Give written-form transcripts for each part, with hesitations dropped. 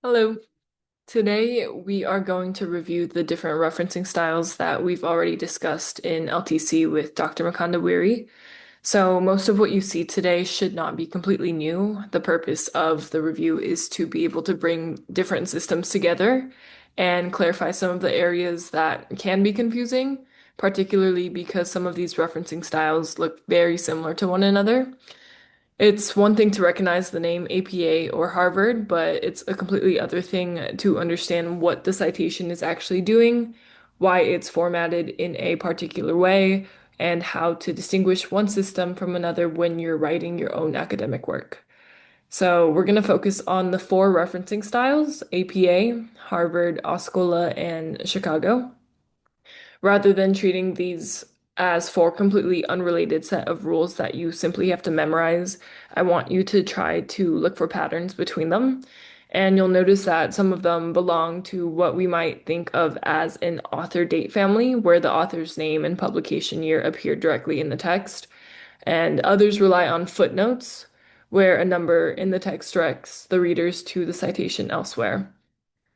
Hello. Today we are going to review the different referencing styles that we've already discussed in LTC with Dr. Makanda Weary. So most of what you see today should not be completely new. The purpose of the review is to be able to bring different systems together and clarify some of the areas that can be confusing, particularly because some of these referencing styles look very similar to one another. It's one thing to recognize the name APA or Harvard, but it's a completely other thing to understand what the citation is actually doing, why it's formatted in a particular way, and how to distinguish one system from another when you're writing your own academic work. So we're going to focus on the four referencing styles: APA, Harvard, OSCOLA, and Chicago. Rather than treating these as four completely unrelated set of rules that you simply have to memorize, I want you to try to look for patterns between them. And you'll notice that some of them belong to what we might think of as an author date family, where the author's name and publication year appear directly in the text, and others rely on footnotes, where a number in the text directs the readers to the citation elsewhere.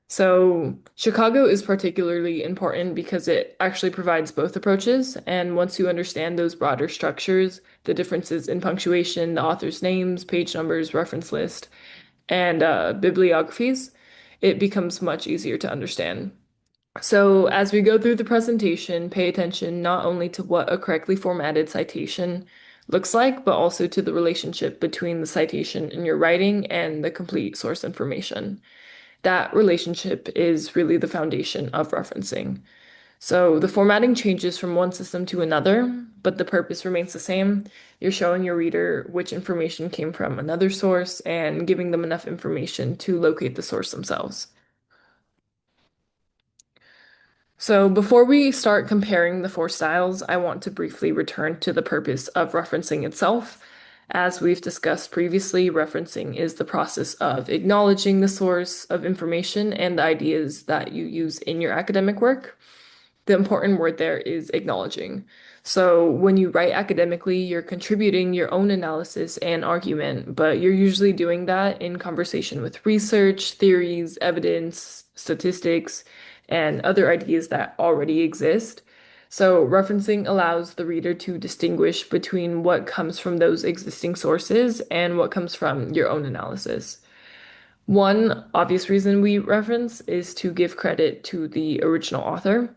So Chicago is particularly important because it actually provides both approaches. And once you understand those broader structures, the differences in punctuation, the author's names, page numbers, reference list, and bibliographies, it becomes much easier to understand. So as we go through the presentation, pay attention not only to what a correctly formatted citation looks like, but also to the relationship between the citation in your writing and the complete source information. That relationship is really the foundation of referencing. So the formatting changes from one system to another, but the purpose remains the same. You're showing your reader which information came from another source and giving them enough information to locate the source themselves. So before we start comparing the four styles, I want to briefly return to the purpose of referencing itself. As we've discussed previously, referencing is the process of acknowledging the source of information and the ideas that you use in your academic work. The important word there is acknowledging. So when you write academically, you're contributing your own analysis and argument, but you're usually doing that in conversation with research, theories, evidence, statistics, and other ideas that already exist. So referencing allows the reader to distinguish between what comes from those existing sources and what comes from your own analysis. One obvious reason we reference is to give credit to the original author.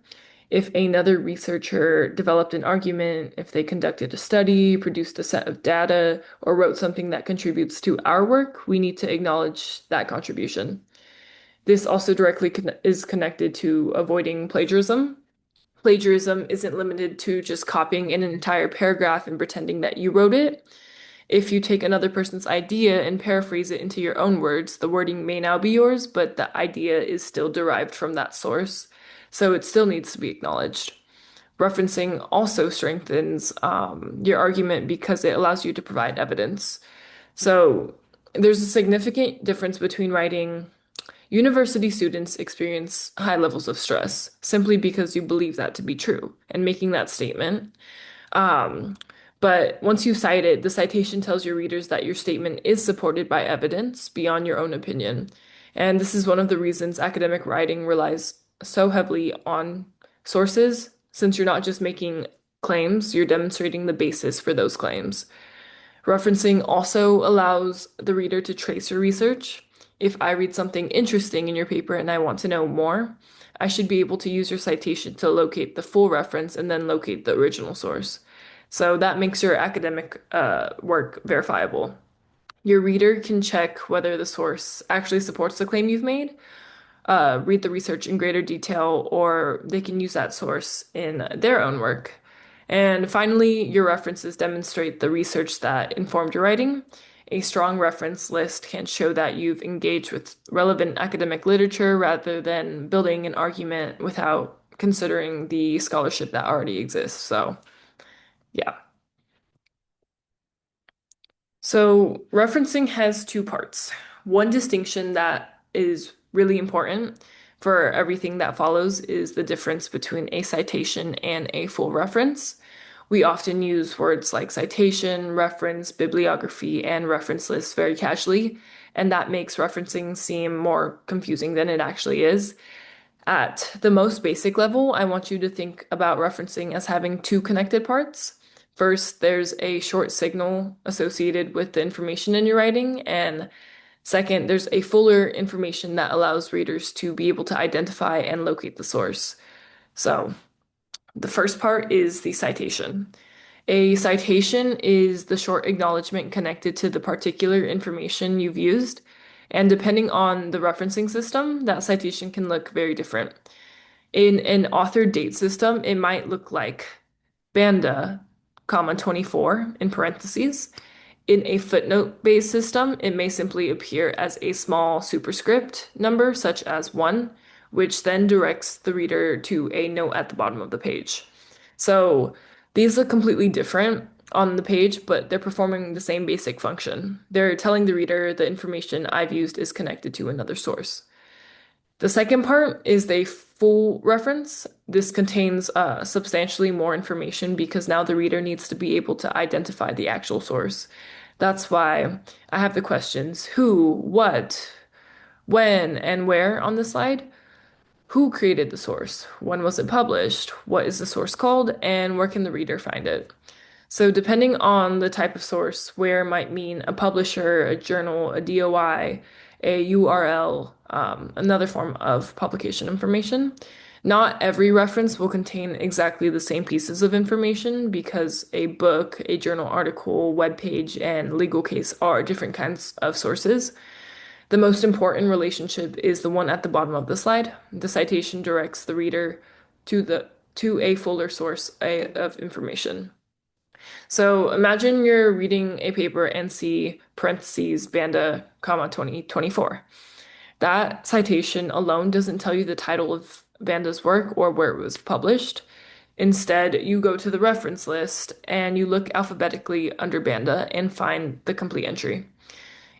If another researcher developed an argument, if they conducted a study, produced a set of data, or wrote something that contributes to our work, we need to acknowledge that contribution. This also directly is connected to avoiding plagiarism. Plagiarism isn't limited to just copying an entire paragraph and pretending that you wrote it. If you take another person's idea and paraphrase it into your own words, the wording may now be yours, but the idea is still derived from that source, so it still needs to be acknowledged. Referencing also strengthens your argument because it allows you to provide evidence. So there's a significant difference between writing. University students experience high levels of stress simply because you believe that to be true and making that statement. Um, but once you cite it, the citation tells your readers that your statement is supported by evidence beyond your own opinion. And this is one of the reasons academic writing relies so heavily on sources, since you're not just making claims, you're demonstrating the basis for those claims. Referencing also allows the reader to trace your research. If I read something interesting in your paper and I want to know more, I should be able to use your citation to locate the full reference and then locate the original source. So that makes your academic work verifiable. Your reader can check whether the source actually supports the claim you've made, read the research in greater detail, or they can use that source in their own work. And finally, your references demonstrate the research that informed your writing. A strong reference list can show that you've engaged with relevant academic literature rather than building an argument without considering the scholarship that already exists. So, yeah. So, referencing has two parts. One distinction that is really important for everything that follows is the difference between a citation and a full reference. we often use words like citation, reference, bibliography, and reference list very casually, and that makes referencing seem more confusing than it actually is. At the most basic level, I want you to think about referencing as having two connected parts. First, there's a short signal associated with the information in your writing, and second, there's a fuller information that allows readers to be able to identify and locate the source. So, the first part is the citation. A citation is the short acknowledgement connected to the particular information you've used, and depending on the referencing system, that citation can look very different. In an author date system, it might look like Banda, comma 24 in parentheses. In a footnote-based system, it may simply appear as a small superscript number, such as 1, which then directs the reader to a note at the bottom of the page. So these look completely different on the page, but they're performing the same basic function. They're telling the reader the information I've used is connected to another source. The second part is the full reference. This contains substantially more information because now the reader needs to be able to identify the actual source. That's why I have the questions who, what, when, and where on the slide. Who created the source? When was it published? What is the source called? And where can the reader find it? So, depending on the type of source, where might mean a publisher, a journal, a DOI, a URL, another form of publication information. Not every reference will contain exactly the same pieces of information because a book, a journal article, web page, and legal case are different kinds of sources. The most important relationship is the one at the bottom of the slide. The citation directs the reader to a fuller source of information. So imagine you're reading a paper and see parentheses Banda, comma 2024. That citation alone doesn't tell you the title of Banda's work or where it was published. Instead, you go to the reference list and you look alphabetically under Banda and find the complete entry.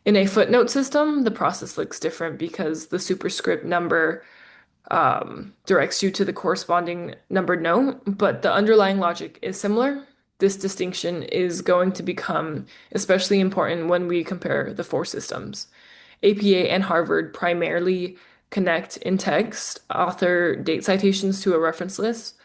In a footnote system, the process looks different because the superscript number directs you to the corresponding numbered note, but the underlying logic is similar. This distinction is going to become especially important when we compare the four systems. APA and Harvard primarily connect in text author date citations to a reference list.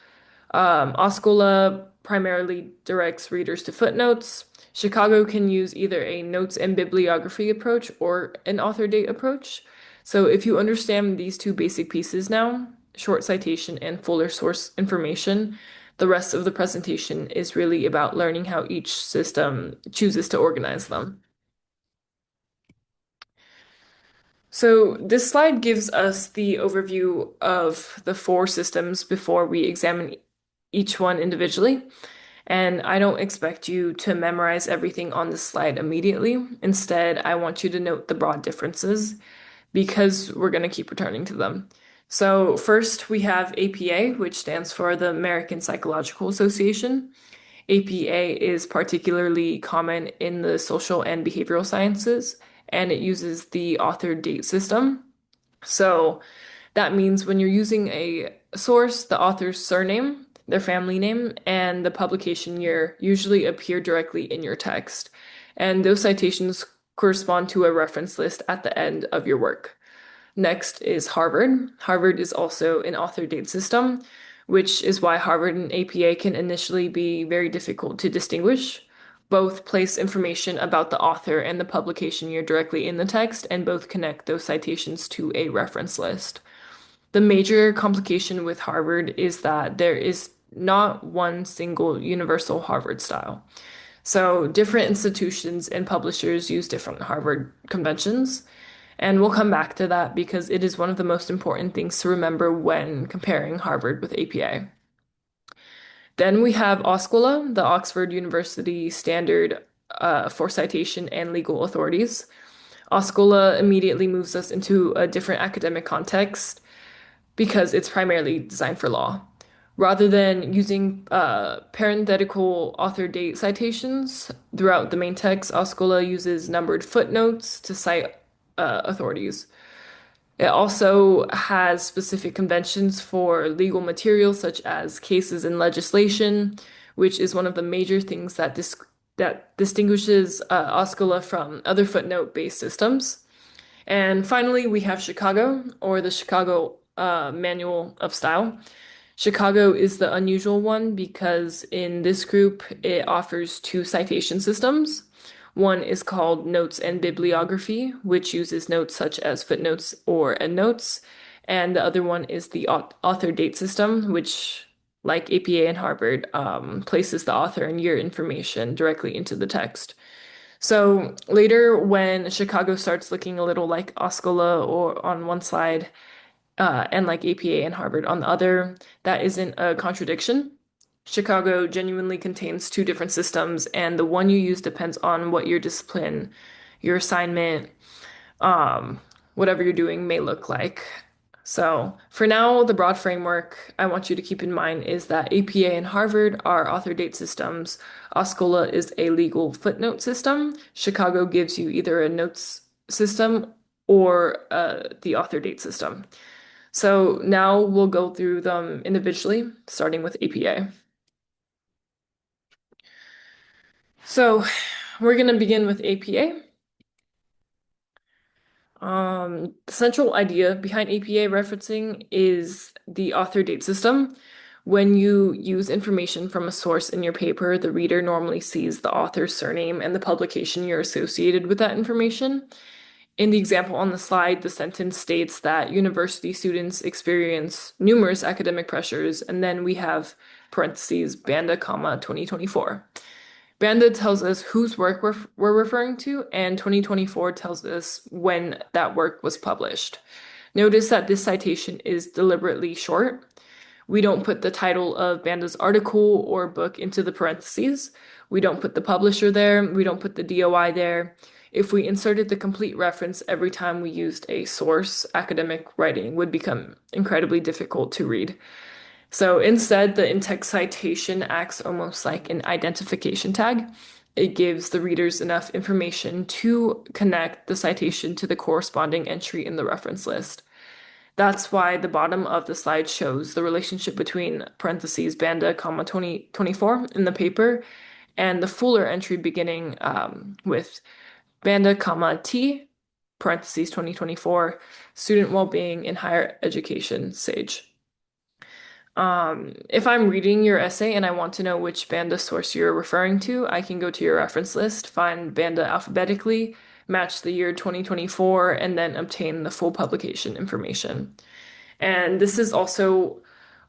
OSCOLA primarily directs readers to footnotes. Chicago can use either a notes and bibliography approach or an author date approach. So if you understand these two basic pieces now, short citation and fuller source information, the rest of the presentation is really about learning how each system chooses to organize them. So this slide gives us the overview of the four systems before we examine each one individually. And I don't expect you to memorize everything on this slide immediately. Instead, I want you to note the broad differences because we're going to keep returning to them. So first we have APA, which stands for the American Psychological Association. APA is particularly common in the social and behavioral sciences, and it uses the author date system. So that means when you're using a source, the author's surname, their family name, and the publication year usually appear directly in your text. And those citations correspond to a reference list at the end of your work. Next is Harvard. Harvard is also an author date system, which is why Harvard and APA can initially be very difficult to distinguish. Both place information about the author and the publication year directly in the text, and both connect those citations to a reference list. The major complication with Harvard is that there is not one single universal Harvard style. So different institutions and publishers use different Harvard conventions. And we'll come back to that because it is one of the most important things to remember when comparing Harvard with APA. Then we have OSCOLA, the Oxford University Standard for Citation and Legal Authorities. OSCOLA immediately moves us into a different academic context because it's primarily designed for law. Rather than using parenthetical author date citations throughout the main text, OSCOLA uses numbered footnotes to cite authorities. It also has specific conventions for legal materials such as cases and legislation, which is one of the major things that distinguishes OSCOLA from other footnote-based systems. And finally, we have Chicago, or the Chicago Manual of Style. Chicago is the unusual one because in this group, it offers two citation systems. One is called Notes and Bibliography, which uses notes such as footnotes or endnotes. And the other one is the author date system, which, like APA and Harvard, places the author and year information directly into the text. So later, when Chicago starts looking a little like OSCOLA or on one side, and like APA and Harvard on the other, that isn't a contradiction. Chicago genuinely contains two different systems, and the one you use depends on what your discipline, your assignment, um, whatever you're doing may look like. So, for now, the broad framework I want you to keep in mind is that APA and Harvard are author date systems. OSCOLA is a legal footnote system. Chicago gives you either a notes system or the author date system. So now we'll go through them individually, starting with APA. So we're going to begin with APA. The central idea behind APA referencing is the author date system. When you use information from a source in your paper, the reader normally sees the author's surname and the publication year associated with that information. In the example on the slide, the sentence states that university students experience numerous academic pressures, and then we have parentheses, Banda, 2024. Banda tells us whose work we're referring to, and 2024 tells us when that work was published. Notice that this citation is deliberately short. We don't put the title of Banda's article or book into the parentheses. We don't put the publisher there. We don't put the DOI there. If we inserted the complete reference every time we used a source, academic writing would become incredibly difficult to read. So instead, the in-text citation acts almost like an identification tag. It gives the readers enough information to connect the citation to the corresponding entry in the reference list. That's why the bottom of the slide shows the relationship between parentheses Banda, 2024 in the paper and the fuller entry beginning with Banda, T, parentheses 2024, student well-being in higher education, SAGE. If I'm reading your essay and I want to know which Banda source you're referring to, I can go to your reference list, find Banda alphabetically, match the year 2024, and then obtain the full publication information. And this is also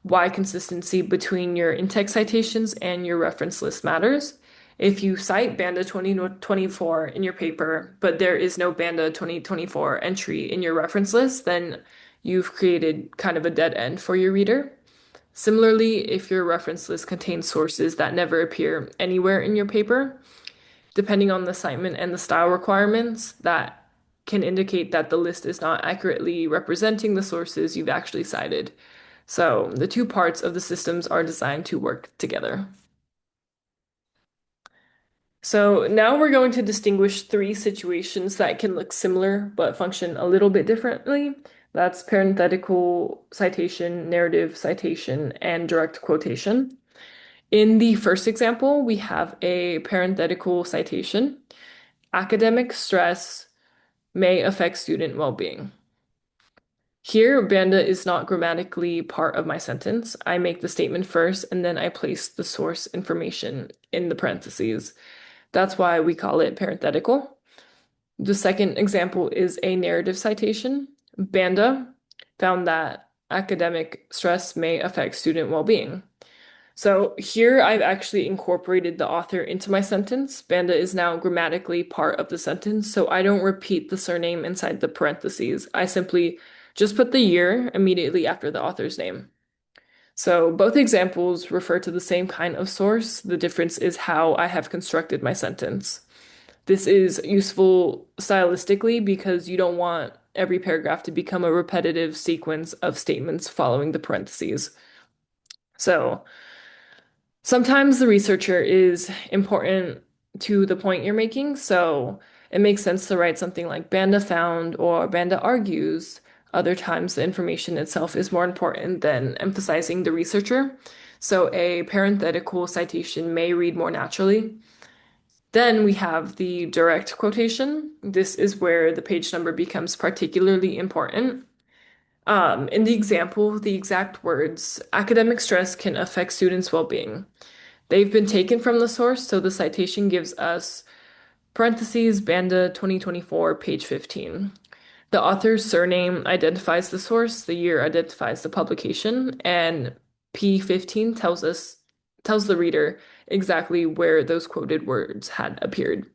why consistency between your in-text citations and your reference list matters. If you cite Banda 2024 in your paper, but there is no Banda 2024 entry in your reference list, then you've created kind of a dead end for your reader. Similarly, if your reference list contains sources that never appear anywhere in your paper, depending on the assignment and the style requirements, that can indicate that the list is not accurately representing the sources you've actually cited. So the two parts of the systems are designed to work together. So now we're going to distinguish three situations that can look similar but function a little bit differently. That's parenthetical citation, narrative citation, and direct quotation. In the first example, we have a parenthetical citation. Academic stress may affect student well-being. Here, Banda is not grammatically part of my sentence. I make the statement first, and then I place the source information in the parentheses. That's why we call it parenthetical. The second example is a narrative citation. Banda found that academic stress may affect student well-being. So here I've actually incorporated the author into my sentence. Banda is now grammatically part of the sentence, so I don't repeat the surname inside the parentheses. I simply just put the year immediately after the author's name. So both examples refer to the same kind of source. The difference is how I have constructed my sentence. This is useful stylistically because you don't want every paragraph to become a repetitive sequence of statements following the parentheses. So sometimes the researcher is important to the point you're making, so it makes sense to write something like Banda found or Banda argues Other times, the information itself is more important than emphasizing the researcher. So a parenthetical citation may read more naturally. Then we have the direct quotation. This is where the page number becomes particularly important. In the example, the exact words, academic stress can affect students' well-being. They've been taken from the source, so the citation gives us parentheses, Banda 2024, page 15. The author's surname identifies the source, the year identifies the publication, and P15 tells the reader exactly where those quoted words had appeared.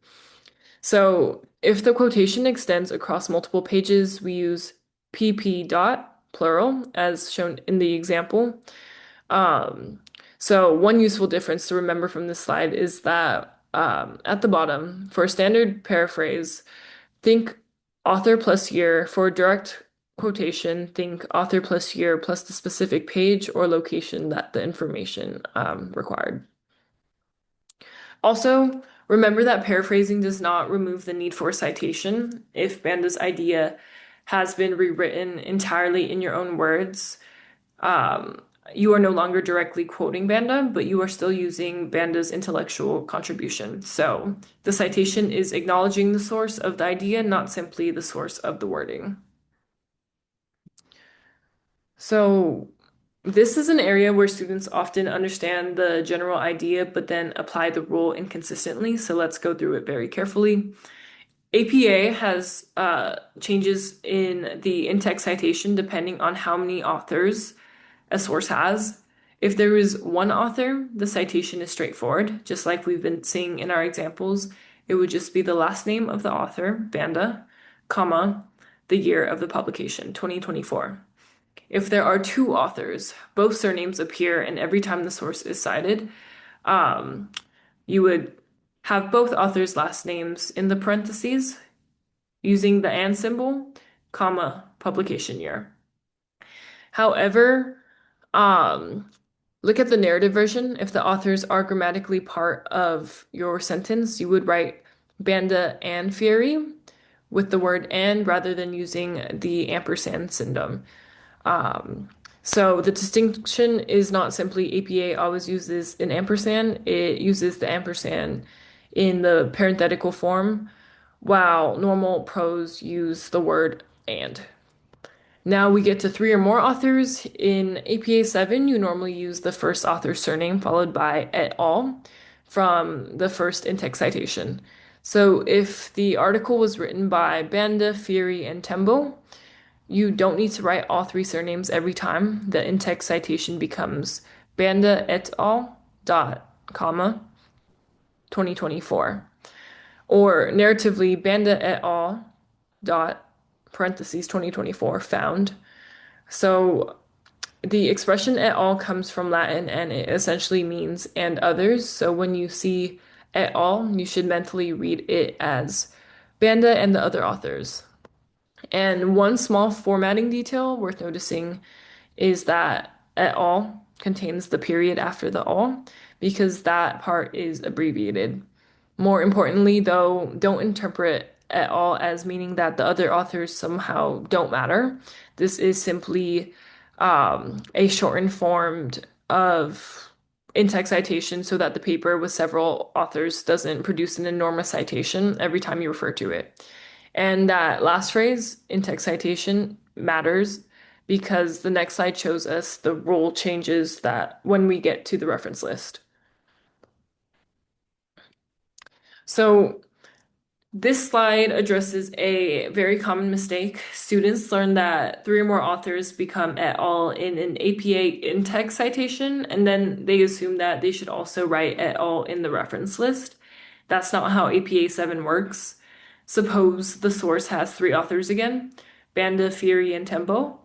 So if the quotation extends across multiple pages, we use PP dot plural as shown in the example. Um, so one useful difference to remember from this slide is that at the bottom, for a standard paraphrase, think author plus year. For direct quotation, think author plus year plus the specific page or location that the information required. Also, remember that paraphrasing does not remove the need for citation. If Banda's idea has been rewritten entirely in your own words, um, you are no longer directly quoting Banda, but you are still using Banda's intellectual contribution. So the citation is acknowledging the source of the idea, not simply the source of the wording. So this is an area where students often understand the general idea, but then apply the rule inconsistently. So let's go through it very carefully. APA has changes in the in-text citation depending on how many authors a source has. If there is one author, the citation is straightforward, just like we've been seeing in our examples. It would just be the last name of the author, Banda, comma, the year of the publication, 2024. If there are two authors, both surnames appear, and every time the source is cited, you would have both authors' last names in the parentheses using the and symbol, comma, publication year. However, look at the narrative version. If the authors are grammatically part of your sentence, you would write Banda and Fieri with the word and rather than using the ampersand syndrome. So the distinction is not simply APA always uses an ampersand, it uses the ampersand in the parenthetical form, while normal prose use the word and. Now we get to three or more authors. In APA 7, you normally use the first author's surname followed by et al. From the first in-text citation. So if the article was written by Banda, Fieri, and Tembo, you don't need to write all three surnames every time. The in-text citation becomes Banda et al. Dot, comma, 2024. Or narratively, Banda et al. Dot, parentheses, 2024 found. So the expression et al. Comes from Latin and it essentially means and others. So when you see et al., you should mentally read it as Banda and the other authors. And one small formatting detail worth noticing is that et al. Contains the period after the all because that part is abbreviated. More importantly, though, don't interpret et al. As meaning that the other authors somehow don't matter. This is simply a shortened form of in-text citation so that the paper with several authors doesn't produce an enormous citation every time you refer to it. And that last phrase, in-text citation, matters because the next slide shows us the rule changes that when we get to the reference list. So this slide addresses a very common mistake. Students learn that three or more authors become et al. In an APA in-text citation, and then they assume that they should also write et al. In the reference list. That's not how APA 7 works. Suppose the source has three authors again, Banda, Fieri, and Tembo.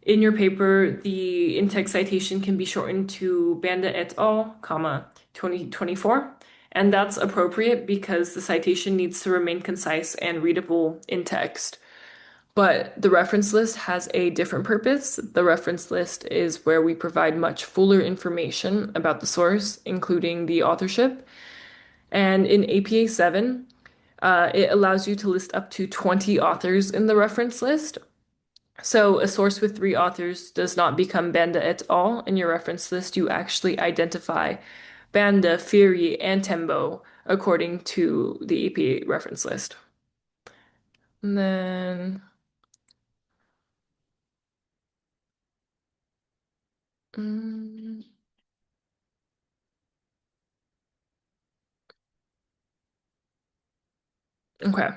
In your paper, the in-text citation can be shortened to Banda et al., comma, 2024. And that's appropriate because the citation needs to remain concise and readable in text. But the reference list has a different purpose. The reference list is where we provide much fuller information about the source, including the authorship. And in APA 7, it allows you to list up to 20 authors in the reference list. So a source with three authors does not become Banda et al. In your reference list, you actually identify Banda, Fury, and Tembo according to the EPA reference list. And then, mm, okay.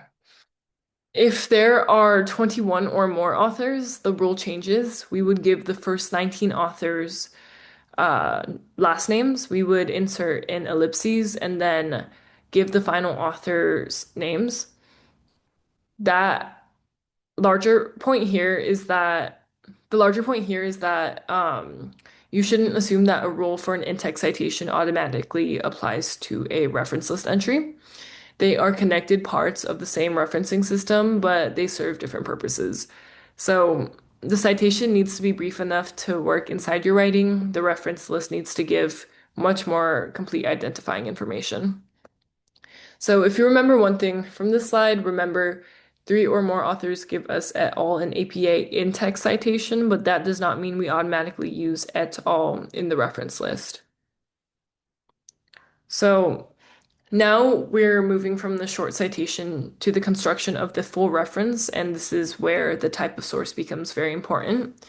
If there are 21 or more authors, the rule changes. We would give the first 19 authors uh, last names. We would insert in ellipses and then give the final authors names. That larger point here is that the larger point here is that you shouldn't assume that a rule for an in-text citation automatically applies to a reference list entry. They are connected parts of the same referencing system, but they serve different purposes. So the citation needs to be brief enough to work inside your writing. The reference list needs to give much more complete identifying information. So if you remember one thing from this slide, remember three or more authors give us et al. An APA in-text citation, but that does not mean we automatically use et al. In the reference list. So now we're moving from the short citation to the construction of the full reference, and this is where the type of source becomes very important.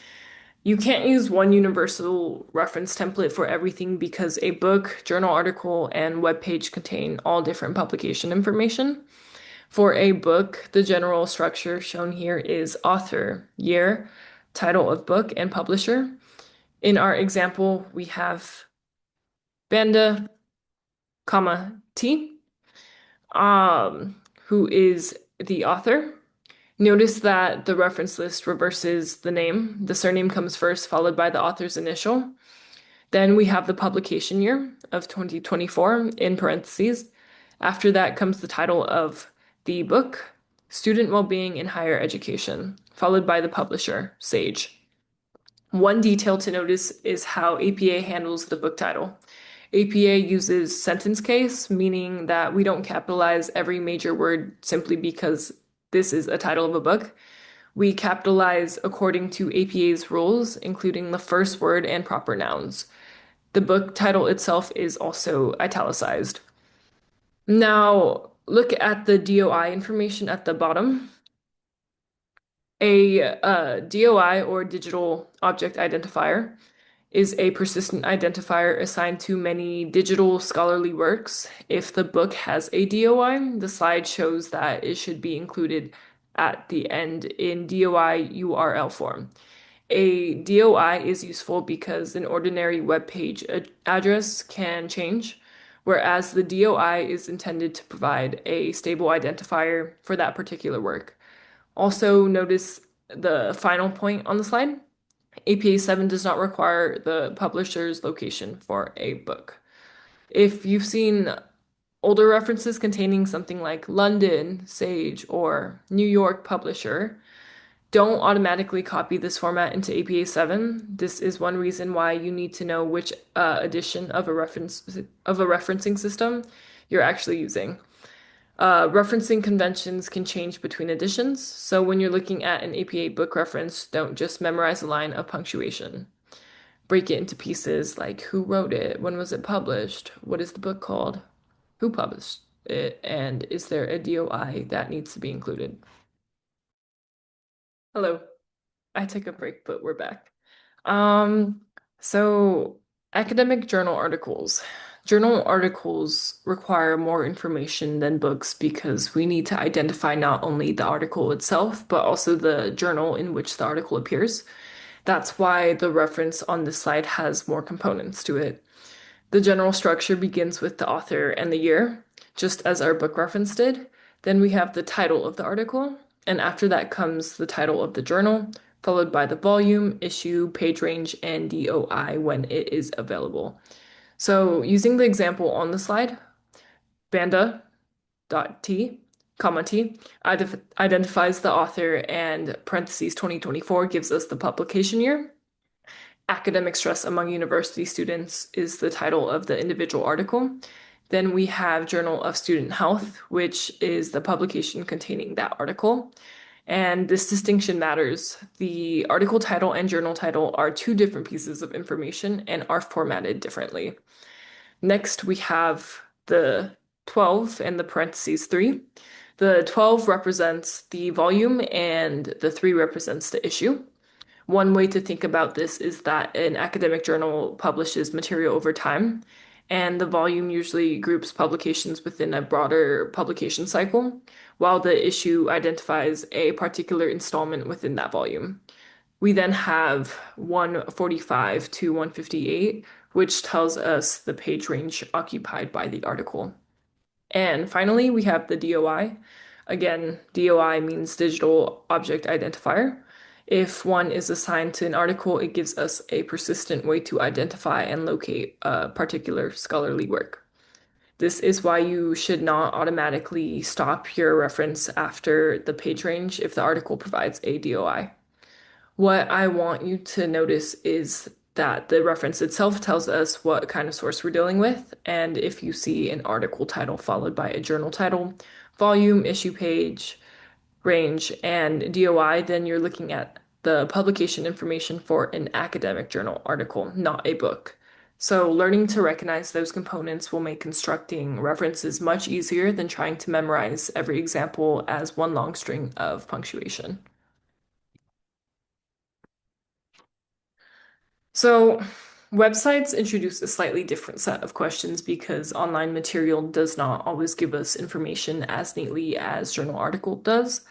You can't use one universal reference template for everything because a book, journal article, and web page contain all different publication information. For a book, the general structure shown here is author, year, title of book, and publisher. In our example, we have Banda, T, who is the author. Notice that the reference list reverses the name. The surname comes first, followed by the author's initial. Then we have the publication year of 2024 in parentheses. After that comes the title of the book, Student Wellbeing in Higher Education, followed by the publisher, Sage. One detail to notice is how APA handles the book title. APA uses sentence case, meaning that we don't capitalize every major word simply because this is a title of a book. We capitalize according to APA's rules, including the first word and proper nouns. The book title itself is also italicized. Now, look at the DOI information at the bottom. A DOI, or digital object identifier, is a persistent identifier assigned to many digital scholarly works. If the book has a DOI, the slide shows that it should be included at the end in DOI URL form. A DOI is useful because an ordinary web page address can change, whereas the DOI is intended to provide a stable identifier for that particular work. Also, notice the final point on the slide. APA 7 does not require the publisher's location for a book. If you've seen older references containing something like London, Sage, or New York publisher, don't automatically copy this format into APA 7. This is one reason why you need to know which edition of a referencing system you're actually using. Referencing conventions can change between editions, so when you're looking at an APA book reference, don't just memorize a line of punctuation. Break it into pieces like who wrote it, when was it published, what is the book called, who published it, and is there a DOI that needs to be included. Hello. I took a break, but we're back. Um, so academic journal articles. Journal articles require more information than books because we need to identify not only the article itself, but also the journal in which the article appears. That's why the reference on this slide has more components to it. The general structure begins with the author and the year, just as our book reference did. Then we have the title of the article, and after that comes the title of the journal, followed by the volume, issue, page range, and DOI when it is available. So using the example on the slide, Banda.t, T identifies the author, and parentheses 2024 gives us the publication year. Academic stress among university students is the title of the individual article. Then we have Journal of Student Health, which is the publication containing that article. And this distinction matters. The article title and journal title are two different pieces of information and are formatted differently. Next, we have the 12 and the parentheses 3. The 12 represents the volume and the 3 represents the issue. One way to think about this is that an academic journal publishes material over time, and the volume usually groups publications within a broader publication cycle, while the issue identifies a particular installment within that volume. We then have 145 to 158, which tells us the page range occupied by the article. And finally, we have the DOI. Again, DOI means digital object identifier. If one is assigned to an article, it gives us a persistent way to identify and locate a particular scholarly work. This is why you should not automatically stop your reference after the page range if the article provides a DOI. What I want you to notice is that the reference itself tells us what kind of source we're dealing with, and if you see an article title followed by a journal title, volume, issue page, range, and DOI, then you're looking at the publication information for an academic journal article, not a book. So learning to recognize those components will make constructing references much easier than trying to memorize every example as one long string of punctuation. So, websites introduce a slightly different set of questions because online material does not always give us information as neatly as journal article does.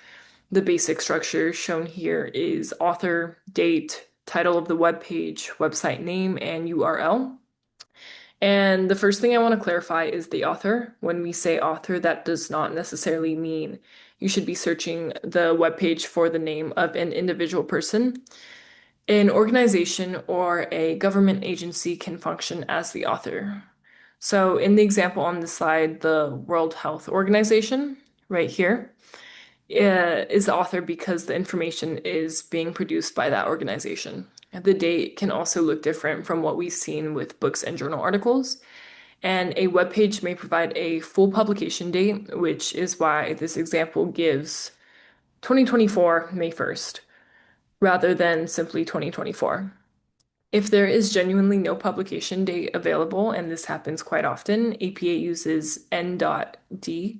The basic structure shown here is author, date, title of the web page, website name, and URL. And the first thing I want to clarify is the author. When we say author, that does not necessarily mean you should be searching the web page for the name of an individual person. An organization or a government agency can function as the author. So in the example on the slide, the World Health Organization, right here, is the author because the information is being produced by that organization. The date can also look different from what we've seen with books and journal articles. And a web page may provide a full publication date, which is why this example gives 2024, May 1st, rather than simply 2024. If there is genuinely no publication date available, and this happens quite often, APA uses n.d.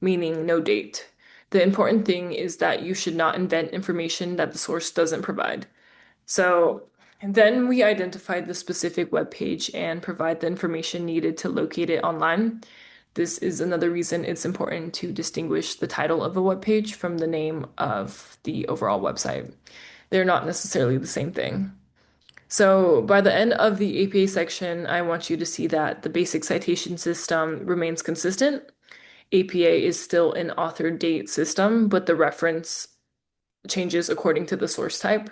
meaning no date. The important thing is that you should not invent information that the source doesn't provide. So then we identify the specific web page and provide the information needed to locate it online. This is another reason it's important to distinguish the title of a web page from the name of the overall website. They're not necessarily the same thing. So by the end of the APA section, I want you to see that the basic citation system remains consistent. APA is still an author date system, but the reference changes according to the source type.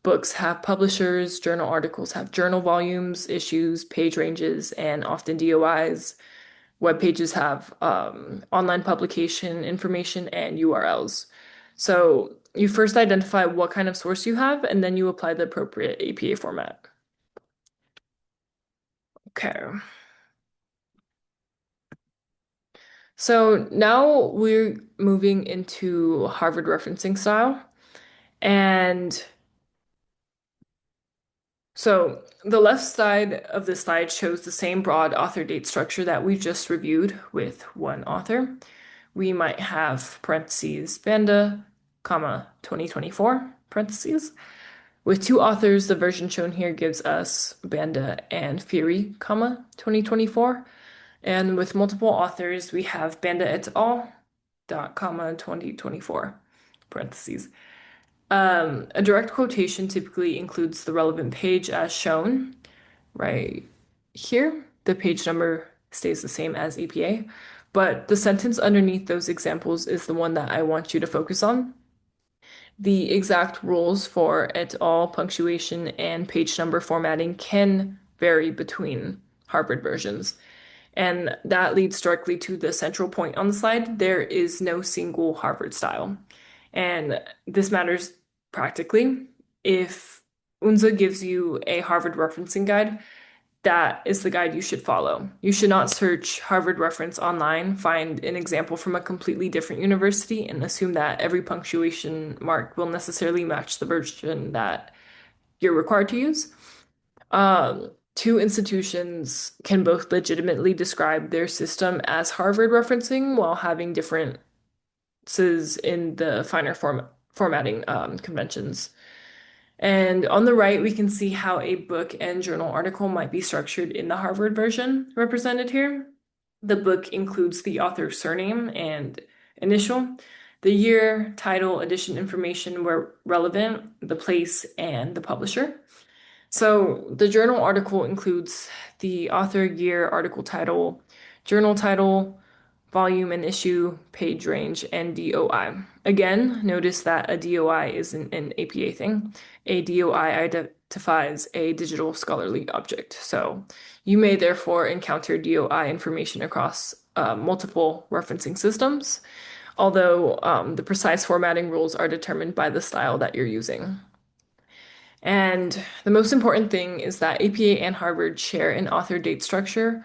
Books have publishers, journal articles have journal volumes, issues, page ranges, and often DOIs. Web pages have online publication information and URLs. So you first identify what kind of source you have, and then you apply the appropriate APA format. Okay. So now we're moving into Harvard referencing style. And so the left side of the slide shows the same broad author date structure that we just reviewed with one author. We might have parentheses Banda, comma, 2024, parentheses. With two authors, the version shown here gives us Banda and Fury, comma, 2024. And with multiple authors, we have Banda et al., dot, comma, 2024, parentheses. A direct quotation typically includes the relevant page as shown right here. The page number stays the same as APA, but the sentence underneath those examples is the one that I want you to focus on. The exact rules for et al. Punctuation and page number formatting can vary between Harvard versions. And that leads directly to the central point on the slide. There is no single Harvard style. And this matters practically. If UNZA gives you a Harvard referencing guide, that is the guide you should follow. You should not search Harvard reference online, find an example from a completely different university, and assume that every punctuation mark will necessarily match the version that you're required to use. Two institutions can both legitimately describe their system as Harvard referencing while having differences in the finer formatting conventions. And on the right, we can see how a book and journal article might be structured in the Harvard version represented here. The book includes the author's surname and initial, the year, title, edition information where relevant, the place, and the publisher. So the journal article includes the author, year, article title, journal title, volume and issue, page range, and DOI. Again, notice that a DOI isn't an APA thing. A DOI identifies a digital scholarly object. So you may therefore encounter DOI information across multiple referencing systems, although the precise formatting rules are determined by the style that you're using. And the most important thing is that APA and Harvard share an author date structure,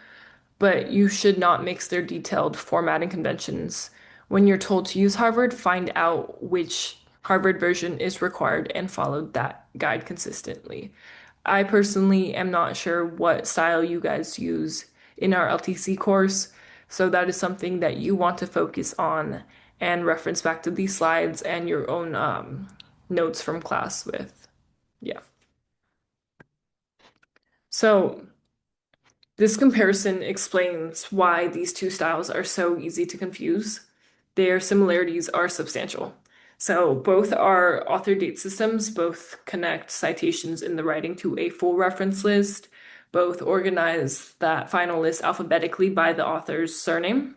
but you should not mix their detailed formatting conventions. When you're told to use Harvard, find out which Harvard version is required and follow that guide consistently. I personally am not sure what style you guys use in our LTC course, so that is something that you want to focus on and reference back to these slides and your own notes from class with. Yeah. So this comparison explains why these two styles are so easy to confuse. Their similarities are substantial. So both are author date systems, both connect citations in the writing to a full reference list, both organize that final list alphabetically by the author's surname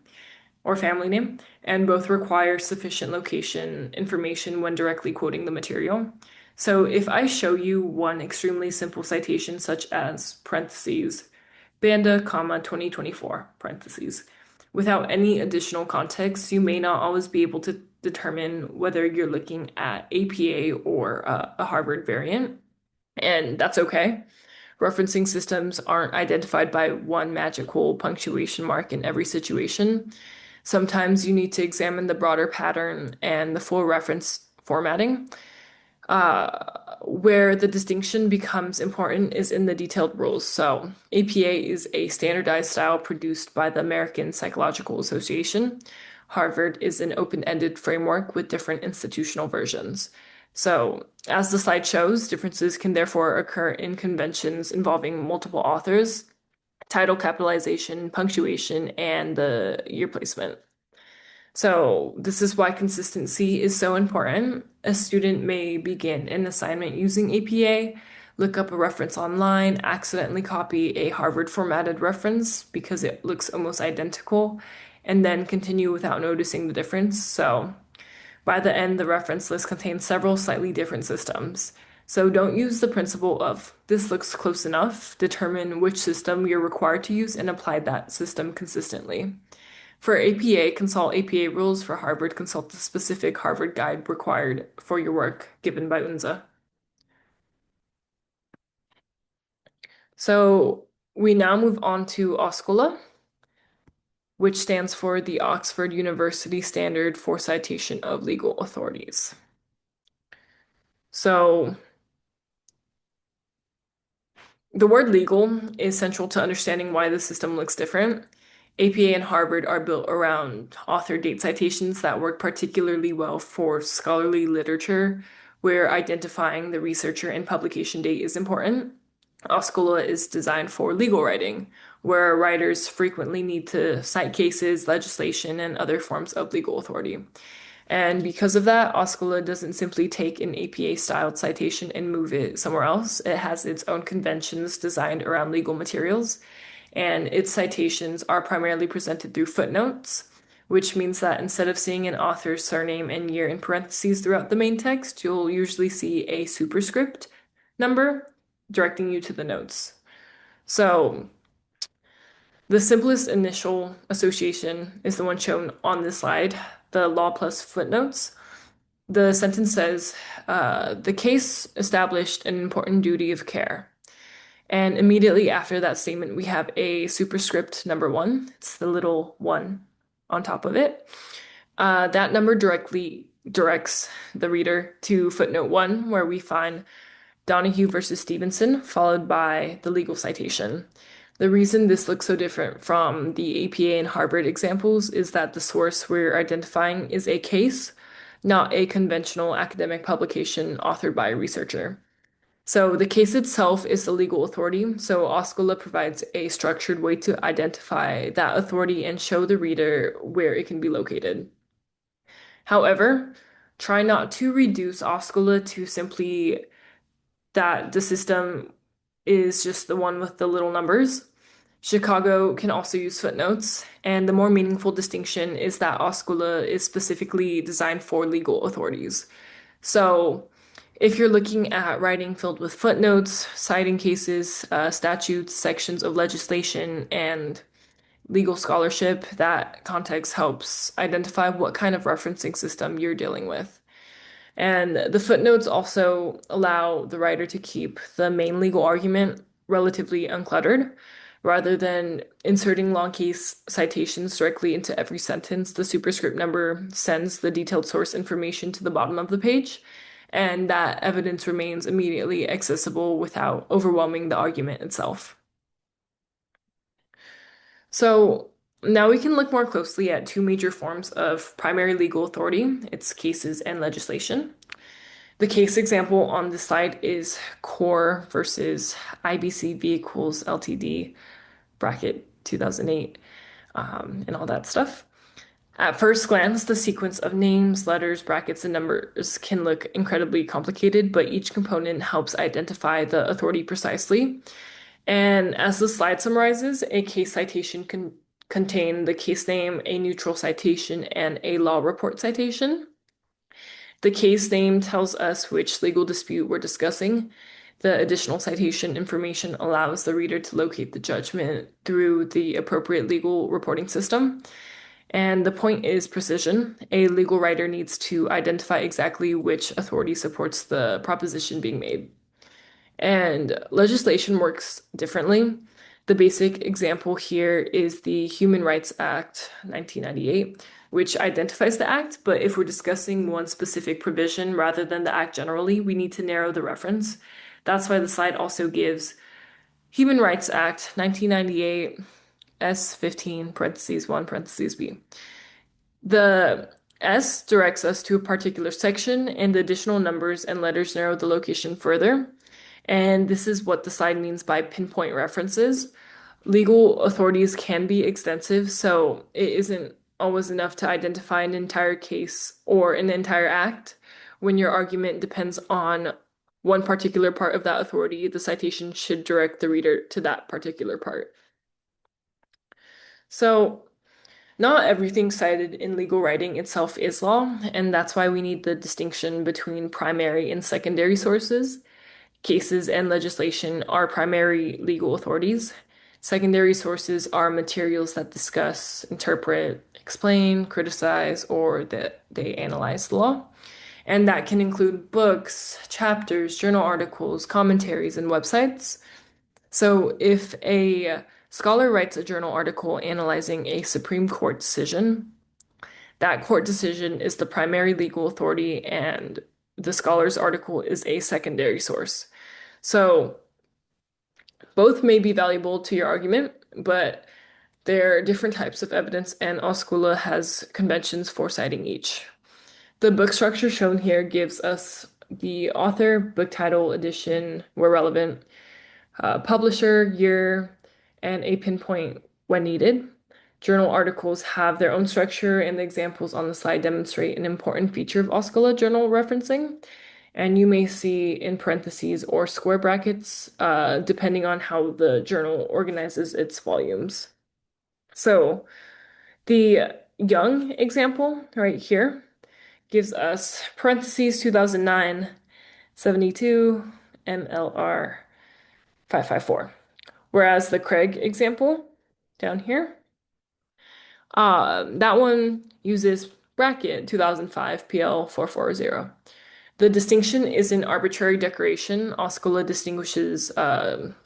or family name, and both require sufficient location information when directly quoting the material. So if I show you one extremely simple citation such as parentheses, Banda, 2024, parentheses. Without any additional context, you may not always be able to determine whether you're looking at APA or a Harvard variant, and that's okay. Referencing systems aren't identified by one magical punctuation mark in every situation. Sometimes you need to examine the broader pattern and the full reference formatting. Where the distinction becomes important is in the detailed rules. So, APA is a standardized style produced by the American Psychological Association. Harvard is an open-ended framework with different institutional versions. So, as the slide shows, differences can therefore occur in conventions involving multiple authors, title capitalization, punctuation, and the year placement. So this is why consistency is so important. A student may begin an assignment using APA, look up a reference online, accidentally copy a Harvard formatted reference because it looks almost identical, and then continue without noticing the difference. So by the end, the reference list contains several slightly different systems. So don't use the principle of this looks close enough. Determine which system you're required to use and apply that system consistently. For APA, consult APA rules. For Harvard, consult the specific Harvard guide required for your work given by UNZA. So we now move on to OSCOLA, which stands for the Oxford University Standard for Citation of Legal Authorities. So the word legal is central to understanding why the system looks different. APA and Harvard are built around author date citations that work particularly well for scholarly literature, where identifying the researcher and publication date is important. OSCOLA is designed for legal writing, where writers frequently need to cite cases, legislation, and other forms of legal authority. And because of that, OSCOLA doesn't simply take an APA-styled citation and move it somewhere else. It has its own conventions designed around legal materials, and its citations are primarily presented through footnotes, which means that instead of seeing an author's surname and year in parentheses throughout the main text, you'll usually see a superscript number directing you to the notes. So the simplest initial association is the one shown on this slide, the law plus footnotes. The sentence says, the case established an important duty of care. And immediately after that statement, we have a superscript number one. It's the little one on top of it. That number directly directs the reader to footnote one, where we find Donahue versus Stevenson, followed by the legal citation. The reason this looks so different from the APA and Harvard examples is that the source we're identifying is a case, not a conventional academic publication authored by a researcher. So the case itself is the legal authority, so OSCOLA provides a structured way to identify that authority and show the reader where it can be located. However, try not to reduce OSCOLA to simply that the system is just the one with the little numbers. Chicago can also use footnotes, and the more meaningful distinction is that OSCOLA is specifically designed for legal authorities. So, if you're looking at writing filled with footnotes, citing cases, statutes, sections of legislation, and legal scholarship, that context helps identify what kind of referencing system you're dealing with. And the footnotes also allow the writer to keep the main legal argument relatively uncluttered. Rather than inserting long case citations directly into every sentence, the superscript number sends the detailed source information to the bottom of the page, and that evidence remains immediately accessible without overwhelming the argument itself. So now we can look more closely at two major forms of primary legal authority, its cases and legislation. The case example on the slide is Core versus IBC Vehicles Ltd, bracket 2008, and all that stuff. At first glance, the sequence of names, letters, brackets, and numbers can look incredibly complicated, but each component helps identify the authority precisely. And as the slide summarizes, a case citation can contain the case name, a neutral citation, and a law report citation. The case name tells us which legal dispute we're discussing. The additional citation information allows the reader to locate the judgment through the appropriate legal reporting system. And the point is precision. A legal writer needs to identify exactly which authority supports the proposition being made. And legislation works differently. The basic example here is the Human Rights Act 1998, which identifies the act, but if we're discussing one specific provision rather than the act generally, we need to narrow the reference. That's why the slide also gives Human Rights Act 1998 S15 parentheses 1 parentheses B. The S directs us to a particular section, and the additional numbers and letters narrow the location further. And this is what the slide means by pinpoint references. Legal authorities can be extensive, so it isn't always enough to identify an entire case or an entire act. When your argument depends on one particular part of that authority, the citation should direct the reader to that particular part. So, not everything cited in legal writing itself is law, and that's why we need the distinction between primary and secondary sources. Cases and legislation are primary legal authorities. Secondary sources are materials that discuss, interpret, explain, criticize, or that they analyze the law. And that can include books, chapters, journal articles, commentaries, and websites. So if a scholar writes a journal article analyzing a Supreme Court decision, that court decision is the primary legal authority, and the scholar's article is a secondary source. So both may be valuable to your argument, but there are different types of evidence, and OSCOLA has conventions for citing each. The book structure shown here gives us the author, book title, edition, where relevant, publisher, year, and a pinpoint when needed. Journal articles have their own structure, and the examples on the slide demonstrate an important feature of OSCOLA journal referencing. And you may see in parentheses or square brackets, depending on how the journal organizes its volumes. So the Young example right here gives us parentheses 2009, 72, MLR 554. Whereas the Craig example down here, that one uses bracket 2005 PL 440. The distinction is an arbitrary decoration. OSCOLA distinguishes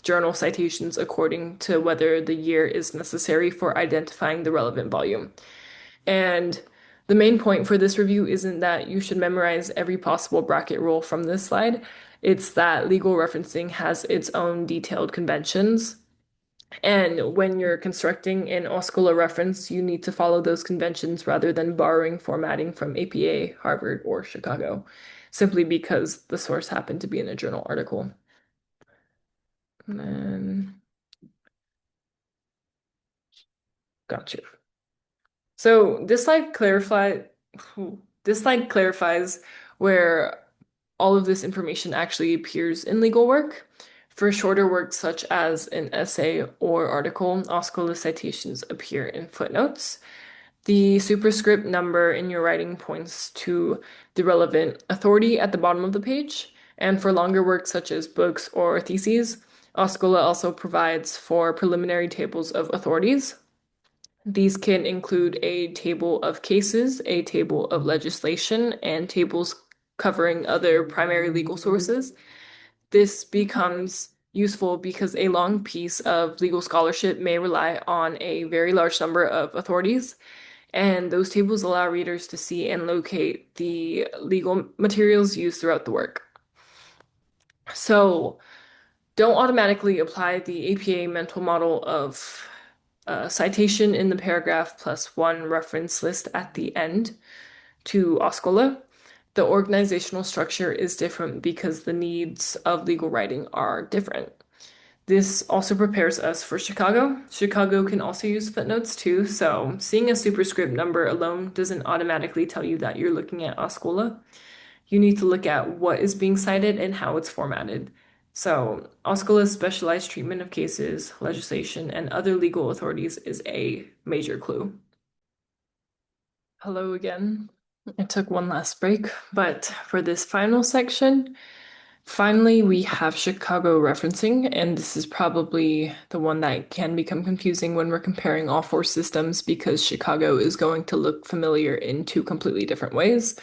journal citations according to whether the year is necessary for identifying the relevant volume. And the main point for this review isn't that you should memorize every possible bracket rule from this slide. It's that legal referencing has its own detailed conventions. And when you're constructing an OSCOLA reference, you need to follow those conventions rather than borrowing formatting from APA, Harvard, or Chicago, simply because the source happened to be in a journal article. And then, gotcha. So this slide clarifies where all of this information actually appears in legal work. For shorter works such as an essay or article, OSCOLA citations appear in footnotes. The superscript number in your writing points to the relevant authority at the bottom of the page. And for longer works such as books or theses, OSCOLA also provides for preliminary tables of authorities. These can include a table of cases, a table of legislation, and tables covering other primary legal sources. This becomes useful because a long piece of legal scholarship may rely on a very large number of authorities, and those tables allow readers to see and locate the legal materials used throughout the work. So don't automatically apply the APA mental model of citation in the paragraph plus one reference list at the end to OSCOLA. The organizational structure is different because the needs of legal writing are different. This also prepares us for Chicago. Chicago can also use footnotes too, so seeing a superscript number alone doesn't automatically tell you that you're looking at OSCOLA. You need to look at what is being cited and how it's formatted. So, OSCOLA's specialized treatment of cases, legislation, and other legal authorities is a major clue. Hello again. I took one last break, but for this final section, finally we have Chicago referencing, and this is probably the one that can become confusing when we're comparing all four systems because Chicago is going to look familiar in two completely different ways.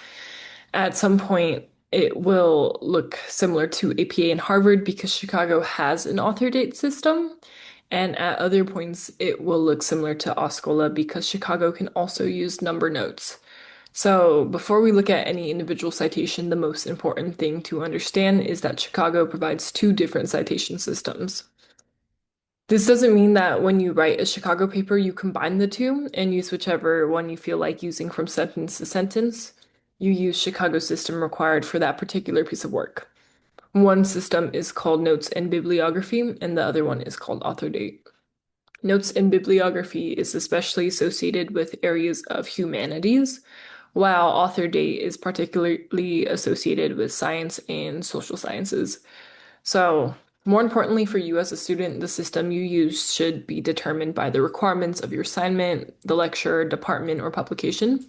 At some point, it will look similar to APA and Harvard because Chicago has an author date system. And at other points, it will look similar to OSCOLA because Chicago can also use number notes. So before we look at any individual citation, the most important thing to understand is that Chicago provides two different citation systems. This doesn't mean that when you write a Chicago paper, you combine the two and use whichever one you feel like using from sentence to sentence. You use Chicago system required for that particular piece of work. One system is called notes and bibliography, and the other one is called author date. Notes and bibliography is especially associated with areas of humanities, while author date is particularly associated with science and social sciences. So, more importantly for you as a student, the system you use should be determined by the requirements of your assignment, the lecture, department, or publication.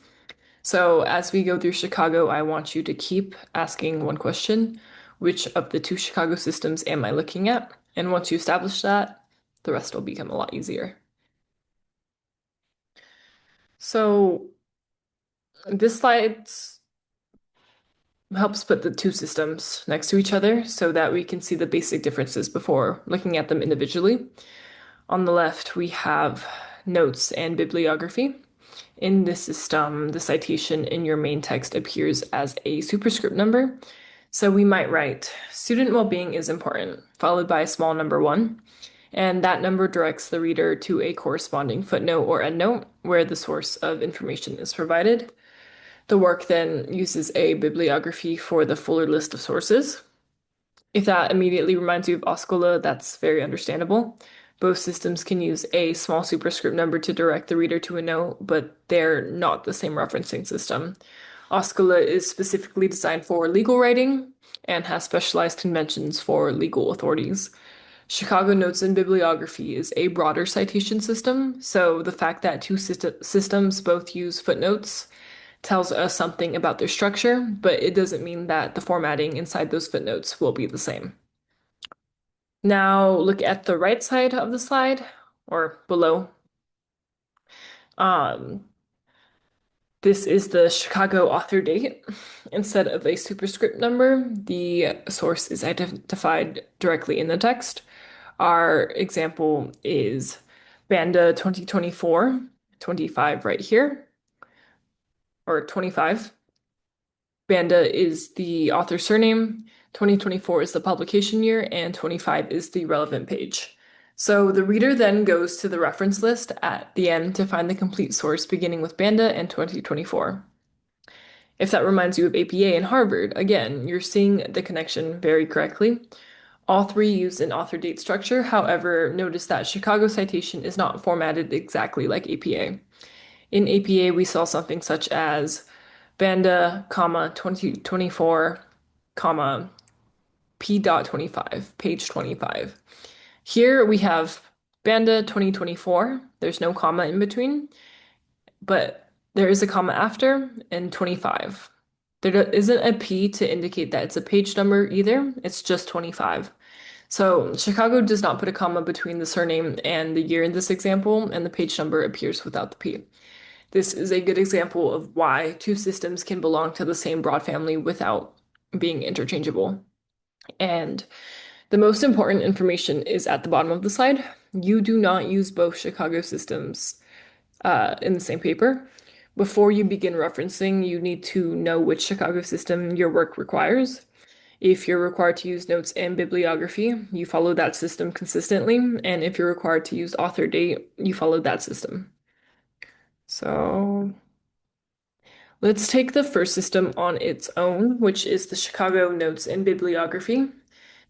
So, as we go through Chicago, I want you to keep asking one question: which of the two Chicago systems am I looking at? And once you establish that, the rest will become a lot easier. So, this slide helps put the two systems next to each other so that we can see the basic differences before looking at them individually. On the left, we have notes and bibliography. In this system, the citation in your main text appears as a superscript number. So we might write, student well-being is important, followed by a small number one. And that number directs the reader to a corresponding footnote or endnote where the source of information is provided. The work then uses a bibliography for the fuller list of sources. If that immediately reminds you of OSCOLA, that's very understandable. Both systems can use a small superscript number to direct the reader to a note, but they're not the same referencing system. OSCOLA is specifically designed for legal writing and has specialized conventions for legal authorities. Chicago Notes and Bibliography is a broader citation system, so the fact that two systems both use footnotes tells us something about their structure, but it doesn't mean that the formatting inside those footnotes will be the same. Now look at the right side of the slide, or below. Um, This is the Chicago author date. Instead of a superscript number, the source is identified directly in the text. Our example is Banda 2024, 25 right here, or 25. Banda is the author's surname, 2024 is the publication year, and 25 is the relevant page. So the reader then goes to the reference list at the end to find the complete source beginning with Banda and 2024. If that reminds you of APA and Harvard, again, you're seeing the connection very correctly. All three use an author date structure. However, notice that Chicago citation is not formatted exactly like APA. In APA, we saw something such as Banda, 2024, P.25, page 25. Here we have Banda 2024. There's no comma in between, but there is a comma after and 25. There isn't a P to indicate that it's a page number either. It's just 25. So Chicago does not put a comma between the surname and the year in this example, and the page number appears without the P. This is a good example of why two systems can belong to the same broad family without being interchangeable. And the most important information is at the bottom of the slide. You do not use both Chicago systems in the same paper. Before you begin referencing, you need to know which Chicago system your work requires. If you're required to use notes and bibliography, you follow that system consistently. And if you're required to use author date, you follow that system. So let's take the first system on its own, which is the Chicago Notes and Bibliography.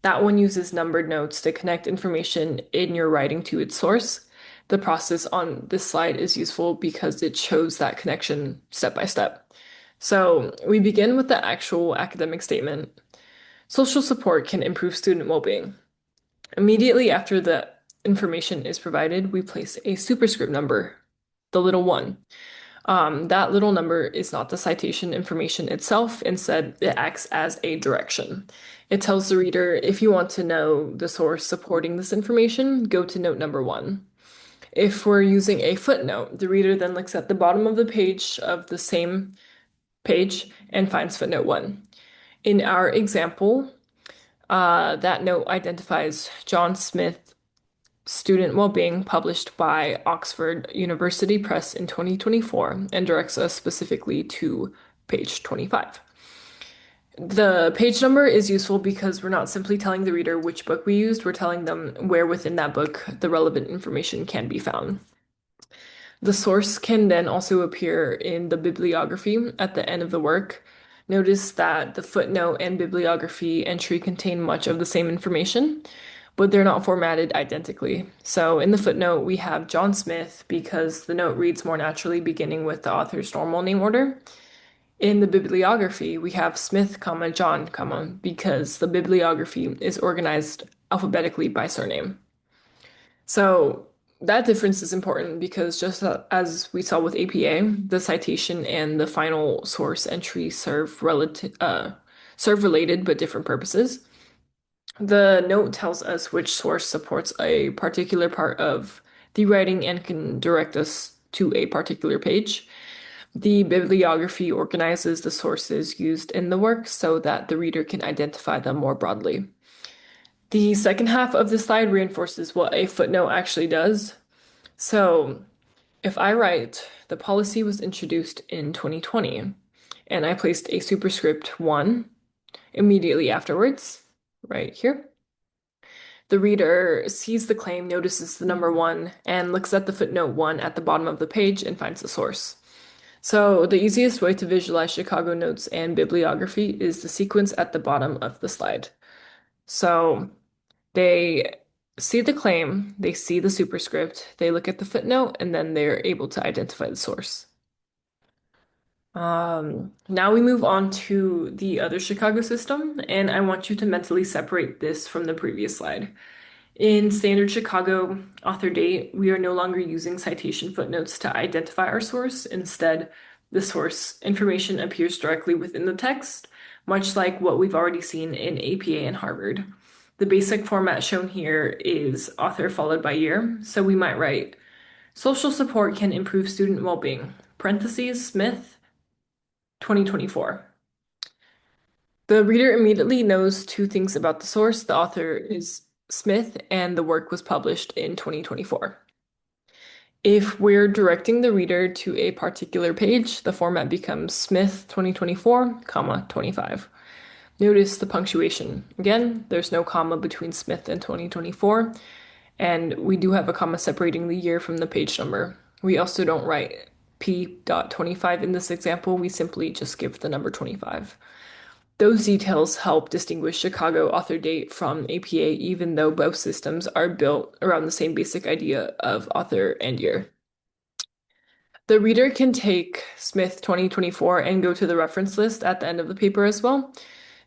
That one uses numbered notes to connect information in your writing to its source. The process on this slide is useful because it shows that connection step by step. So we begin with the actual academic statement. Social support can improve student well-being. Immediately after the information is provided, we place a superscript number, the little one. That little number is not the citation information itself. Instead, it acts as a direction. It tells the reader, if you want to know the source supporting this information, go to note number 1. If we're using a footnote, the reader then looks at the bottom of the page of the same page and finds footnote 1. In our example, that note identifies John Smith Student Wellbeing, published by Oxford University Press in 2024, and directs us specifically to page 25. The page number is useful because we're not simply telling the reader which book we used, we're telling them where within that book the relevant information can be found. The source can then also appear in the bibliography at the end of the work. Notice that the footnote and bibliography entry contain much of the same information, but they're not formatted identically. So in the footnote, we have John Smith because the note reads more naturally beginning with the author's normal name order. In the bibliography, we have Smith, John, because the bibliography is organized alphabetically by surname. So that difference is important because just as we saw with APA, the citation and the final source entry serve related but different purposes. The note tells us which source supports a particular part of the writing and can direct us to a particular page. The bibliography organizes the sources used in the work so that the reader can identify them more broadly. The second half of the slide reinforces what a footnote actually does. So if I write, the policy was introduced in 2020, and I placed a superscript 1 immediately afterwards, right here, the reader sees the claim, notices the number 1, and looks at the footnote 1 at the bottom of the page and finds the source. So the easiest way to visualize Chicago notes and bibliography is the sequence at the bottom of the slide. So they see the claim, they see the superscript, they look at the footnote, and then they're able to identify the source. Now we move on to the other Chicago system, and I want you to mentally separate this from the previous slide. In standard Chicago author date, we are no longer using citation footnotes to identify our source. Instead, the source information appears directly within the text, much like what we've already seen in APA and Harvard. The basic format shown here is author followed by year, so we might write, social support can improve student well-being, parentheses, Smith, 2024. The reader immediately knows two things about the source. The author is Smith, and the work was published in 2024. If we're directing the reader to a particular page, the format becomes Smith 2024, comma, 25. Notice the punctuation. Again, there's no comma between Smith and 2024, and we do have a comma separating the year from the page number. We also don't write P.25 in this example, we simply just give the number 25. Those details help distinguish Chicago author date from APA, even though both systems are built around the same basic idea of author and year. The reader can take Smith 2024 and go to the reference list at the end of the paper as well.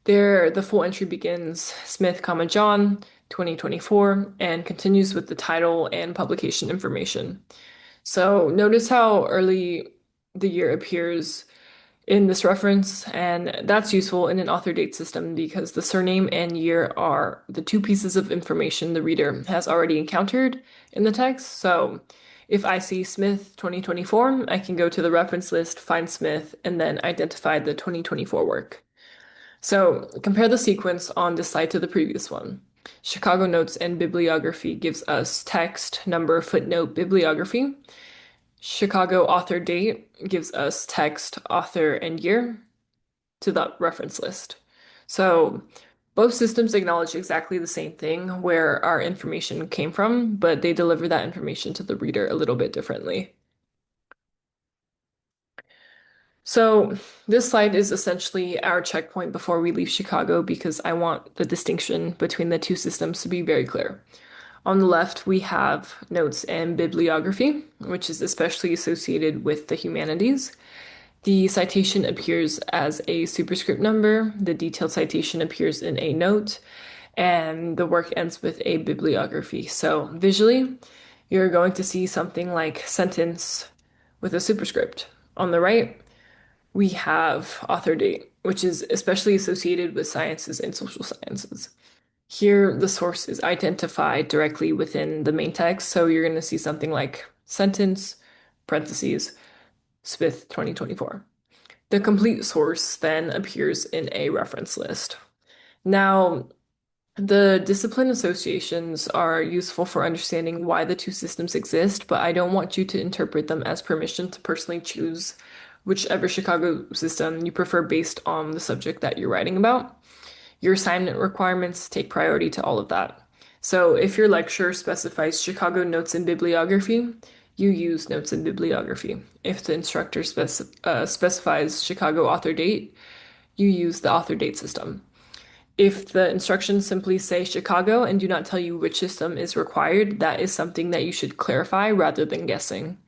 There, the full entry begins Smith, John 2024 and continues with the title and publication information. So notice how early the year appears in this reference, and that's useful in an author date system because the surname and year are the two pieces of information the reader has already encountered in the text. So if I see Smith 2024, I can go to the reference list, find Smith, and then identify the 2024 work. So compare the sequence on this slide to the previous one. Chicago Notes and Bibliography gives us text, number, footnote, bibliography. Chicago author date gives us text, author, and year to the reference list. So both systems acknowledge exactly the same thing where our information came from, but they deliver that information to the reader a little bit differently. So this slide is essentially our checkpoint before we leave Chicago because I want the distinction between the two systems to be very clear. On the left, we have notes and bibliography, which is especially associated with the humanities. The citation appears as a superscript number, the detailed citation appears in a note, and the work ends with a bibliography. So visually, you're going to see something like sentence with a superscript. On the right, we have author date, which is especially associated with sciences and social sciences. Here, the source is identified directly within the main text, so you're going to see something like sentence, parentheses, Smith 2024. The complete source then appears in a reference list. Now, the discipline associations are useful for understanding why the two systems exist, but I don't want you to interpret them as permission to personally choose whichever Chicago system you prefer based on the subject that you're writing about. Your assignment requirements take priority to all of that. So if your lecture specifies Chicago Notes and Bibliography, you use Notes and Bibliography. If the instructor specifies Chicago author date, you use the author date system. If the instructions simply say Chicago and do not tell you which system is required, that is something that you should clarify rather than guessing.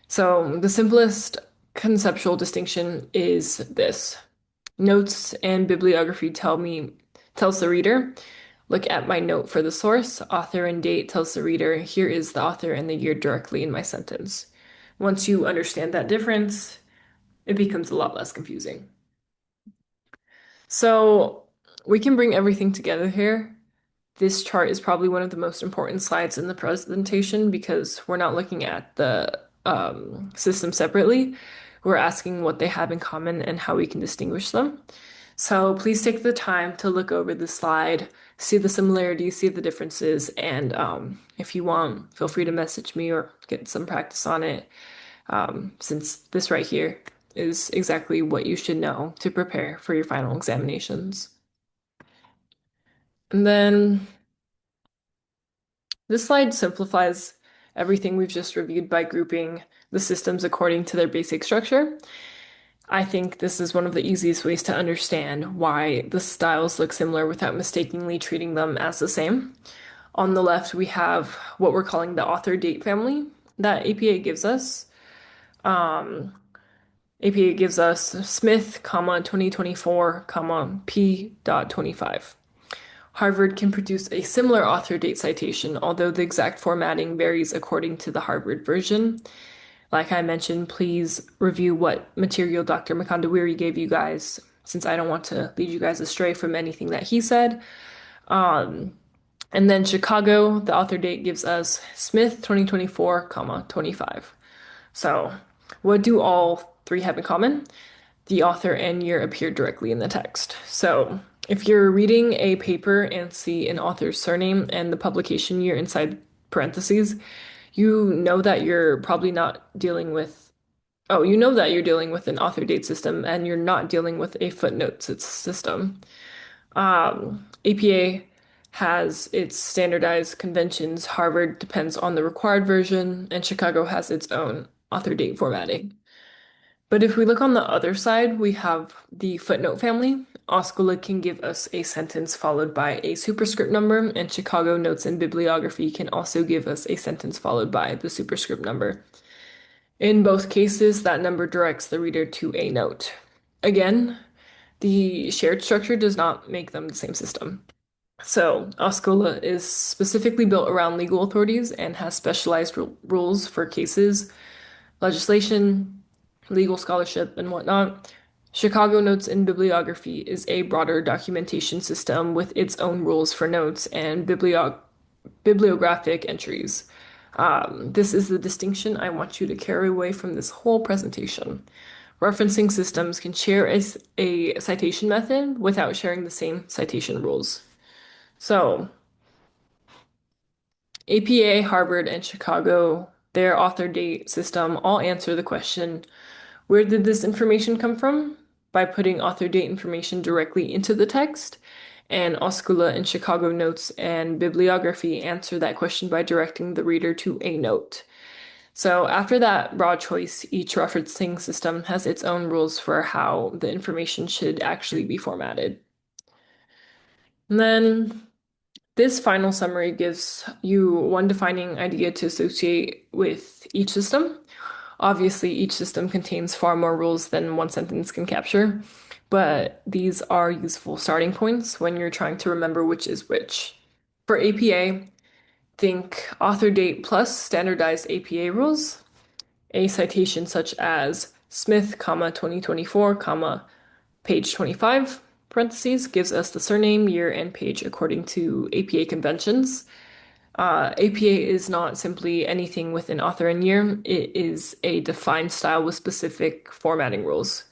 So the simplest conceptual distinction is this. Notes and bibliography tells the reader, look at my note for the source. Author and date tells the reader, here is the author and the year directly in my sentence. Once you understand that difference, it becomes a lot less confusing. So we can bring everything together here. This chart is probably one of the most important slides in the presentation because we're not looking at the system separately. We're asking what they have in common and how we can distinguish them. So please take the time to look over the slide, see the similarities, see the differences, and if you want, feel free to message me or get some practice on it, since this right here is exactly what you should know to prepare for your final examinations. And then this slide simplifies everything we've just reviewed by grouping the systems according to their basic structure. I think this is one of the easiest ways to understand why the styles look similar without mistakenly treating them as the same. On the left, we have what we're calling the author date family that APA gives us. APA gives us Smith, 2024, P.25. Harvard can produce a similar author date citation, although the exact formatting varies according to the Harvard version. Like I mentioned, please review what material Dr. Makandawiri gave you guys, since I don't want to lead you guys astray from anything that he said. And then Chicago, the author date gives us Smith 2024, 25. So what do all three have in common? the author and year appear directly in the text. So if you're reading a paper and see an author's surname and the publication year inside parentheses, you know that you're probably not dealing with, oh, you know that you're dealing with an author date system and you're not dealing with a footnotes system. APA has its standardized conventions. Harvard depends on the required version, and Chicago has its own author date formatting. But if we look on the other side, we have the footnote family. OSCOLA can give us a sentence followed by a superscript number, and Chicago Notes and Bibliography can also give us a sentence followed by the superscript number. In both cases, that number directs the reader to a note. Again, the shared structure does not make them the same system. So, OSCOLA is specifically built around legal authorities and has specialized rules for cases, legislation, legal scholarship, and whatnot. Chicago Notes and Bibliography is a broader documentation system with its own rules for notes and bibliographic entries. This is the distinction I want you to carry away from this whole presentation. Referencing systems can share a citation method without sharing the same citation rules. So, APA, Harvard, and Chicago, their author date system all answer the question, where did this information come from? By putting author date information directly into the text. And OSCOLA and Chicago Notes and Bibliography answer that question by directing the reader to a note. So after that broad choice, each referencing system has its own rules for how the information should actually be formatted. And then this final summary gives you one defining idea to associate with each system. Obviously, each system contains far more rules than one sentence can capture, but these are useful starting points when you're trying to remember which is which. For APA, think author date plus standardized APA rules. A citation such as Smith, 2024, page 25, parentheses, gives us the surname, year, and page according to APA conventions. APA is not simply anything with an author and year. It is a defined style with specific formatting rules.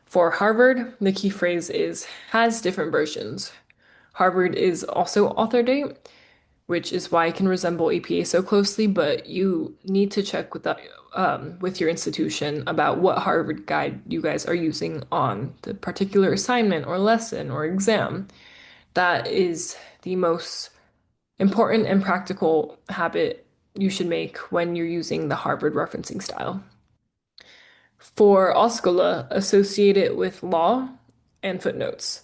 For Harvard, the key phrase is has different versions. Harvard is also author date, which is why it can resemble APA so closely, but you need to check with your institution about what Harvard guide you guys are using on the particular assignment or lesson or exam. That is the most important and practical habit you should make when you're using the Harvard referencing style. For OSCOLA, associate it with law and footnotes.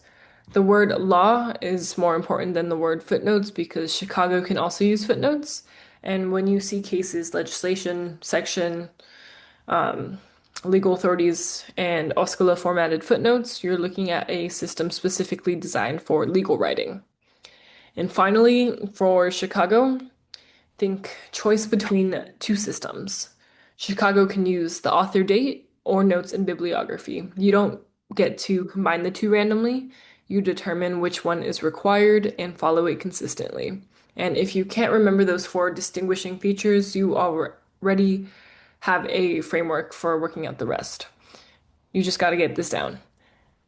The word law is more important than the word footnotes because Chicago can also use footnotes. And when you see cases, legislation, section, legal authorities, and OSCOLA formatted footnotes, you're looking at a system specifically designed for legal writing. And finally, for Chicago, think choice between two systems. Chicago can use the author date or notes and bibliography. You don't get to combine the two randomly. You determine which one is required and follow it consistently. And if you can't remember those four distinguishing features, you already have a framework for working out the rest. You just got to get this down.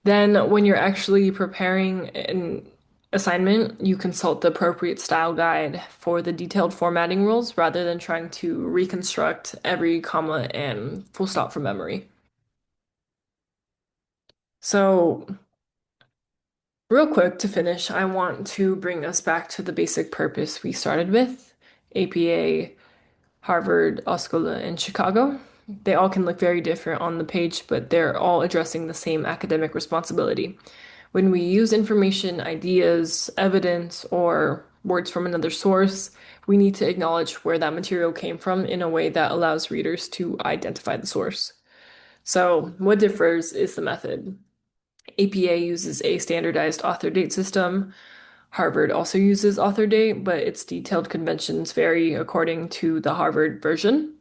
Then, when you're actually preparing an assignment, you consult the appropriate style guide for the detailed formatting rules rather than trying to reconstruct every comma and full stop from memory. So, real quick to finish, I want to bring us back to the basic purpose we started with, APA, Harvard, OSCOLA, and Chicago. They all can look very different on the page, but they're all addressing the same academic responsibility. When we use information, ideas, evidence, or words from another source, we need to acknowledge where that material came from in a way that allows readers to identify the source. So, what differs is the method. APA uses a standardized author date system. Harvard also uses author date, but its detailed conventions vary according to the Harvard version.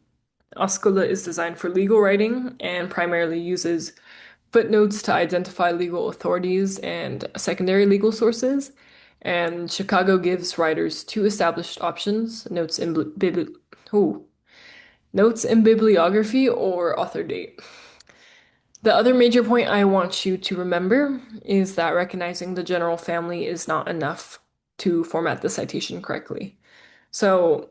OSCOLA is designed for legal writing and primarily uses footnotes to identify legal authorities and secondary legal sources. And Chicago gives writers two established options, notes in bibliography or author date. The other major point I want you to remember is that recognizing the general family is not enough to format the citation correctly. So,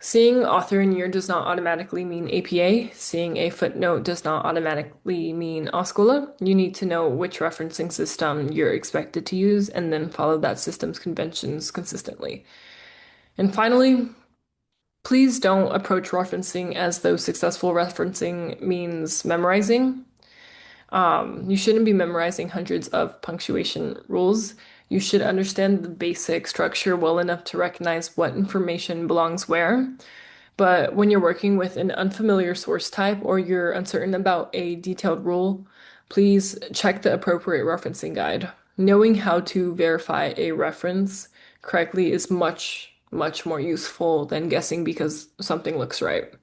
seeing author and year does not automatically mean APA. Seeing a footnote does not automatically mean OSCOLA. You need to know which referencing system you're expected to use and then follow that system's conventions consistently. And finally, please don't approach referencing as though successful referencing means memorizing. You shouldn't be memorizing hundreds of punctuation rules. You should understand the basic structure well enough to recognize what information belongs where. But when you're working with an unfamiliar source type or you're uncertain about a detailed rule, please check the appropriate referencing guide. Knowing how to verify a reference correctly is much, much more useful than guessing because something looks right.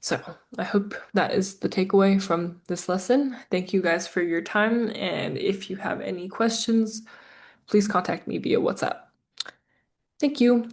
So I hope that is the takeaway from this lesson. Thank you guys for your time, and if you have any questions, please contact me via WhatsApp. Thank you.